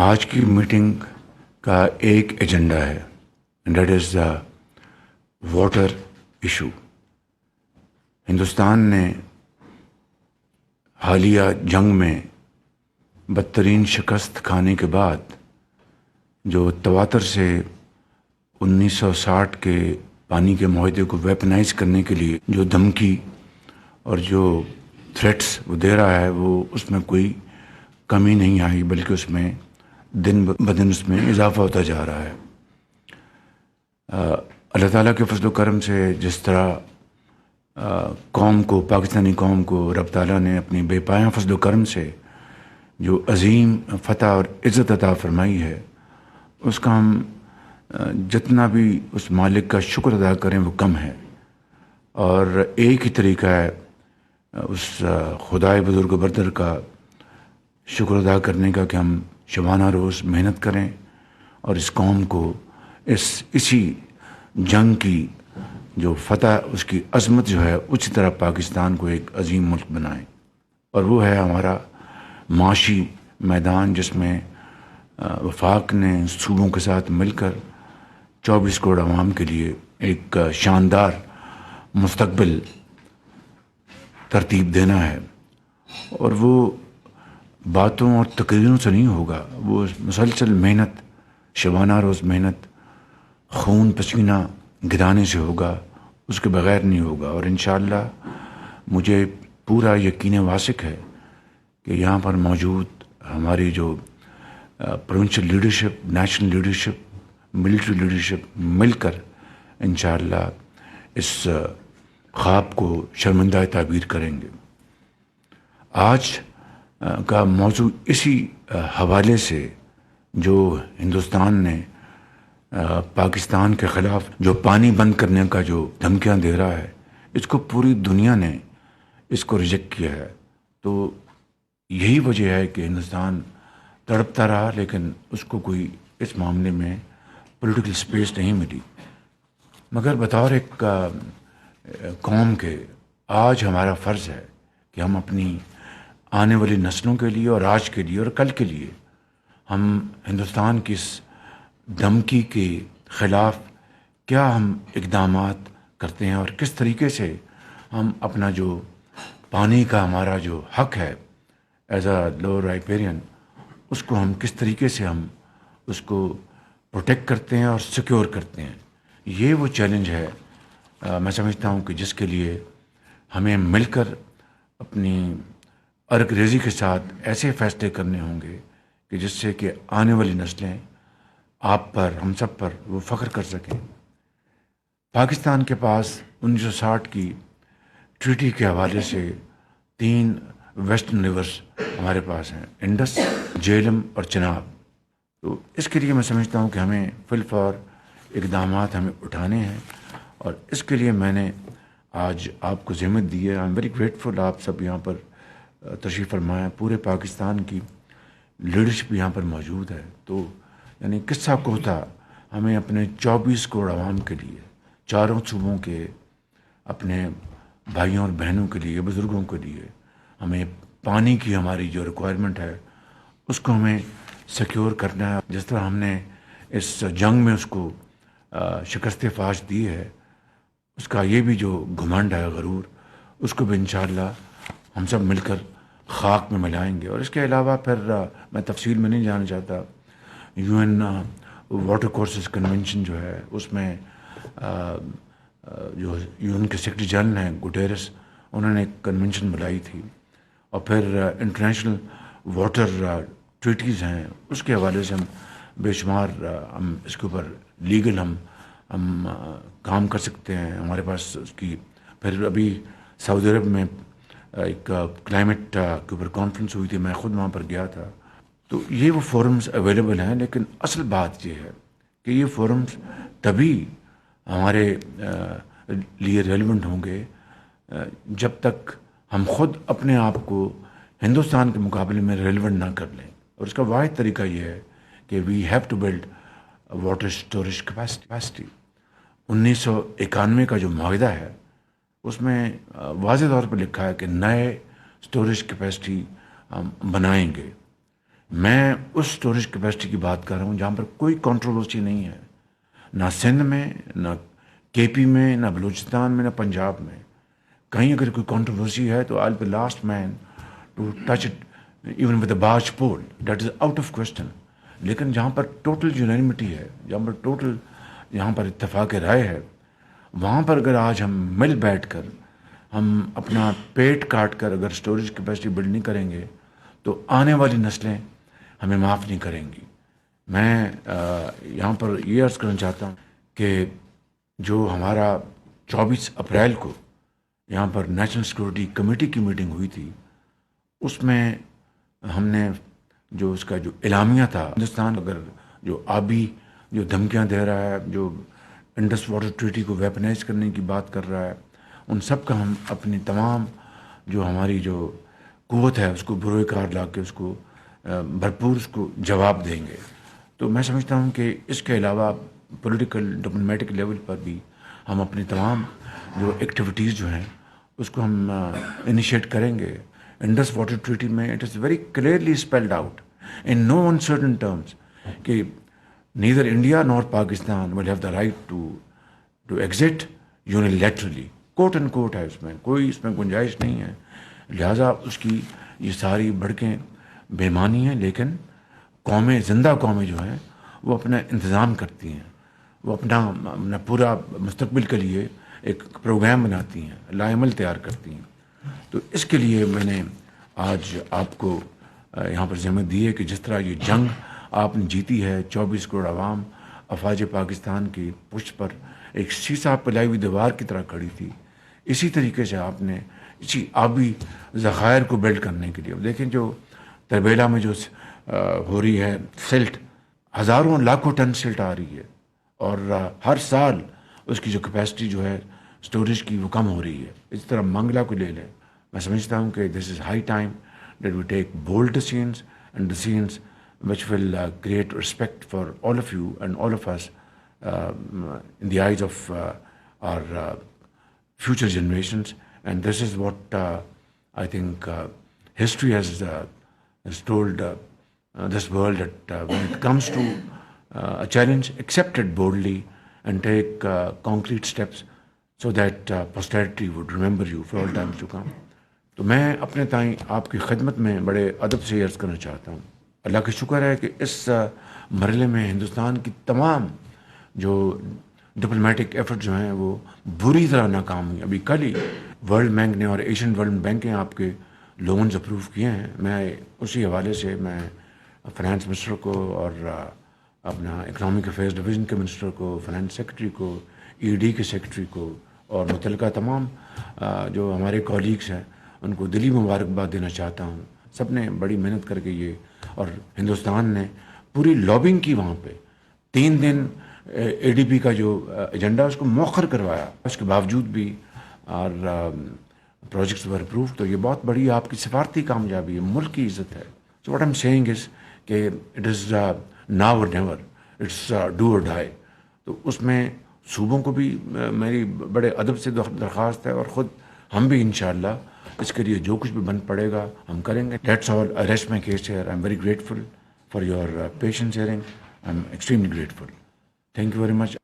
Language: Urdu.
آج کی میٹنگ کا ایک ایجنڈا ہے and that is the water issue. Hindustan نے حالیہ جنگ میں بدترین شکست کھانے کے بعد جو تواتر سے 1960 کے پانی کے معاہدے کو ویپنائز کرنے کے لیے جو دھمکی اور جو تھریٹس وہ دے رہا ہے، وہ اس میں کوئی کمی نہیں آئی، بلکہ اس میں دن بدن اس میں اضافہ ہوتا جا رہا ہے۔ اللہ تعالیٰ کے فضل و کرم سے جس طرح قوم کو، پاکستانی قوم کو رب تعالیٰ نے اپنی بے پایاں فضل و کرم سے جو عظیم فتح اور عزت عطا فرمائی ہے، اس کا ہم جتنا بھی اس مالک کا شکر ادا کریں وہ کم ہے۔ اور ایک ہی طریقہ ہے اس خدائے بزرگ بردر کا شکر ادا کرنے کا کہ ہم شبانہ روز محنت کریں اور اس قوم کو اسی جنگ کی جو فتح، اس کی عظمت جو ہے، اسی طرح پاکستان کو ایک عظیم ملک بنائیں۔ اور وہ ہے ہمارا معاشی میدان، جس میں وفاق نے صوبوں کے ساتھ مل کر 24 کروڑ عوام کے لیے ایک شاندار مستقبل ترتیب دینا ہے۔ اور وہ باتوں اور تقریروں سے نہیں ہوگا، وہ مسلسل محنت، شبانہ روز محنت، خون پسینہ گرانے سے ہوگا، اس کے بغیر نہیں ہوگا۔ اور انشاءاللہ مجھے پورا یقین واثق ہے کہ یہاں پر موجود ہماری جو provincial leadership, national leadership, military leadership مل کر انشاءاللہ اس خواب کو شرمندہ تعبیر کریں گے۔ آج کا موضوع اسی حوالے سے جو ہندوستان نے پاکستان کے خلاف جو پانی بند کرنے کا جو دھمکیاں دے رہا ہے، اس کو پوری دنیا نے اس کو ریجیکٹ کیا ہے۔ تو یہی وجہ ہے کہ ہندوستان تڑپتا رہا، لیکن اس کو کوئی اس معاملے میں پولیٹیکل سپیس نہیں ملی۔ مگر بطور ایک قوم کے آج ہمارا فرض ہے کہ ہم اپنی آنے والی نسلوں کے لیے اور آج کے لیے اور کل کے لیے ہم ہندوستان کی اس دھمکی کے خلاف کیا ہم اقدامات کرتے ہیں، اور کس طریقے سے ہم اپنا جو پانی کا ہمارا جو حق ہے ایز اے لوور رائپیرین، اس کو ہم کس طریقے سے ہم اس کو پروٹیکٹ کرتے ہیں اور سیکیور کرتے ہیں۔ یہ وہ چیلنج ہے میں سمجھتا ہوں کہ جس کے لیے ہمیں مل کر اپنی ارگ ریزی کے ساتھ ایسے فیصلے کرنے ہوں گے کہ جس سے کہ آنے والی نسلیں آپ پر، ہم سب پر وہ فخر کر سکیں۔ پاکستان کے پاس 1960 کی ٹریٹی کے حوالے سے 3 ویسٹرن ریورس ہمارے پاس ہیں، انڈس، جہلم اور چناب۔ تو اس کے لیے میں سمجھتا ہوں کہ ہمیں فی الفور اقدامات ہمیں اٹھانے ہیں، اور اس کے لیے میں نے آج آپ کو ذمت دی ہے۔ آئی ایم ویری گریٹفل، آپ سب یہاں پر تشریف فرمایا، پورے پاکستان کی لیڈرشپ یہاں پر موجود ہے۔ تو یعنی قصہ کوتا ہمیں اپنے 24 کروڑ عوام کے لیے، چاروں صوبوں کے اپنے بھائیوں اور بہنوں کے لیے، بزرگوں کے لیے، ہمیں پانی کی ہماری جو ریکوائرمنٹ ہے اس کو ہمیں سیکیور کرنا ہے۔ جس طرح ہم نے اس جنگ میں اس کو شکست فاش دی ہے، اس کا یہ بھی جو گھمنڈ ہے، غرور، اس کو بھی انشاءاللہ ہم سب مل کر خاک میں ملائیں گے۔ اور اس کے علاوہ پھر میں تفصیل میں نہیں جانا چاہتا، UN واٹر کورسز کنونشن جو ہے، اس میں جو UN کے سیکرٹری جنرل ہیں گوٹیرس، انہوں نے ایک کنونشن بلائی تھی، اور پھر انٹرنیشنل واٹر ٹریٹیز ہیں، اس کے حوالے سے ہم بے شمار ہم اس کے اوپر لیگل ہم کام کر سکتے ہیں، ہمارے پاس اس کی۔ پھر ابھی سعودی عرب میں ایک کلائمیٹ کے اوپر کانفرنس ہوئی تھی، میں خود وہاں پر گیا تھا۔ تو یہ وہ فورمز اویلیبل ہیں، لیکن اصل بات یہ ہے کہ یہ فورمز تبھی ہمارے لیے ریلیونٹ ہوں گے جب تک ہم خود اپنے آپ کو ہندوستان کے مقابلے میں ریلیونٹ نہ کر لیں۔ اور اس کا واحد طریقہ یہ ہے کہ we have to build water storage capacity. 1991 کا جو معاہدہ ہے، اس میں واضح طور پر لکھا ہے کہ نئے اسٹوریج کیپیسٹی ہم بنائیں گے۔ میں اس اسٹوریج کیپیسٹی کی بات کر رہا ہوں جہاں پر کوئی کنٹروورسی نہیں ہے، نہ سندھ میں، نہ کے پی میں، نہ بلوچستان میں، نہ پنجاب میں. کہیں اگر کوئی کنٹروورسی ہے تو I be last man to touch it even with a barge pole. That is out of question. لیکن جہاں پر ٹوٹل یونانیمٹی ہے، جہاں پر اتفاق رائے ہے، وہاں پر اگر آج ہم مل بیٹھ کر ہم اپنا پیٹ کاٹ کر اگر اسٹوریج کیپیسٹی بلڈ نہیں کریں گے تو آنے والی نسلیں ہمیں معاف نہیں کریں گی. میں یہاں پر یہ عرض کرنا چاہتا ہوں کہ جو ہمارا 24 اپریل کو یہاں پر نیشنل سیکورٹی کمیٹی کی میٹنگ ہوئی تھی، اس میں ہم نے جو اس کا جو اعلامیہ تھا، ہندوستان اگر جو آبی جو دھمکیاں دے رہا ہے، جو انڈس واٹر ٹریٹی کو ویپنائز کرنے کی بات کر رہا ہے، ان سب کا ہم اپنی تمام جو ہماری جو قوت ہے اس کو بروئے کار لا کے اس کو بھرپور اس کو جواب دیں گے. تو میں سمجھتا ہوں کہ اس کے علاوہ پولیٹیکل ڈپلومیٹک لیول پر بھی ہم اپنی تمام جو ایکٹیویٹیز جو ہیں اس کو ہم انیشیٹ کریں گے. انڈس واٹر ٹریٹی میں it is very clearly spelled out in no uncertain terms کہ neither India nor Pakistan will have the right to exit unilaterally. Quote and quote ہے، اس میں کوئی اس میں گنجائش نہیں ہے. لہٰذا اس کی یہ ساری بھڑکیں بےمانی ہیں، لیکن زندہ قومیں جو ہیں وہ اپنا انتظام کرتی ہیں، وہ اپنا پورا مستقبل کے لیے ایک پروگرام بناتی ہیں، لائحہ عمل تیار کرتی ہیں. تو اس کے لیے میں نے آج آپ کو یہاں پر ذمہ دی ہے کہ جس طرح یہ جنگ آپ نے جیتی ہے، 24 کروڑ عوام افواج پاکستان کی پشت پر ایک سیسا پلائی ہوئی دیوار کی طرح کھڑی تھی، اسی طریقے سے آپ نے اسی آبی ذخائر کو بلڈ کرنے کے لیے دیکھیں جو تربیلا میں جو ہو رہی ہے سلٹ، ہزاروں لاکھوں ٹن سلٹ آ رہی ہے، اور ہر سال اس کی جو کیپیسٹی جو ہے اسٹوریج کی وہ کم ہو رہی ہے. اس طرح منگلا کو لے لیں. میں سمجھتا ہوں کہ this is high time that we take bold decisions and decisions which will create respect for all of you and all of us in the eyes of our future generations. And this is what I think history has told this world, that when it comes to a challenge, accept it boldly and take concrete steps so that posterity would remember you for all times to come. تو میں اپنے تائیں آپ کی خدمت میں بڑے ادب سے عرض کرنا چاہتا ہوں. اللہ کا شکر ہے کہ اس مرحلے میں ہندوستان کی تمام جو ڈپلومیٹک ایفرٹ جو ہیں وہ بری طرح ناکام ہوئی. ابھی کل ہی ورلڈ بینک نے اور ایشین ورلڈ بینک نے آپ کے لونز اپروو کیے ہیں. میں اسی حوالے سے میں فائنانس منسٹر کو اور اپنا اکنامک افیئرز ڈویژن کے منسٹر کو، فائنانس سیکرٹری کو، ای ڈی کے سیکرٹری کو اور متعلقہ تمام جو ہمارے کولیگس ہیں ان کو دلی مبارکباد دینا چاہتا ہوں. سب نے بڑی محنت کر کے یہ، اور ہندوستان نے پوری لابنگ کی وہاں پہ 3 دن اے ڈی پی کا جو ایجنڈا اس کو مؤخر کروایا، اس کے باوجود بھی اور پروجیکٹس ور اپروو. تو یہ بہت بڑی آپ کی سفارتی کامیابی ہے، ملک کی عزت ہے. سو واٹ ایم سیئنگ از کہ اٹ از ناؤ اور نیور، اٹس ڈو اور ڈائی. تو اس میں صوبوں کو بھی میری بڑے ادب سے درخواست ہے، اور خود ہم بھی انشاءاللہ اس کے لیے جو کچھ بھی بن پڑے گا ہم کریں گے. That's all. I rest my case here. I'm very grateful for your patience hearing. I'm extremely grateful. Thank you very much.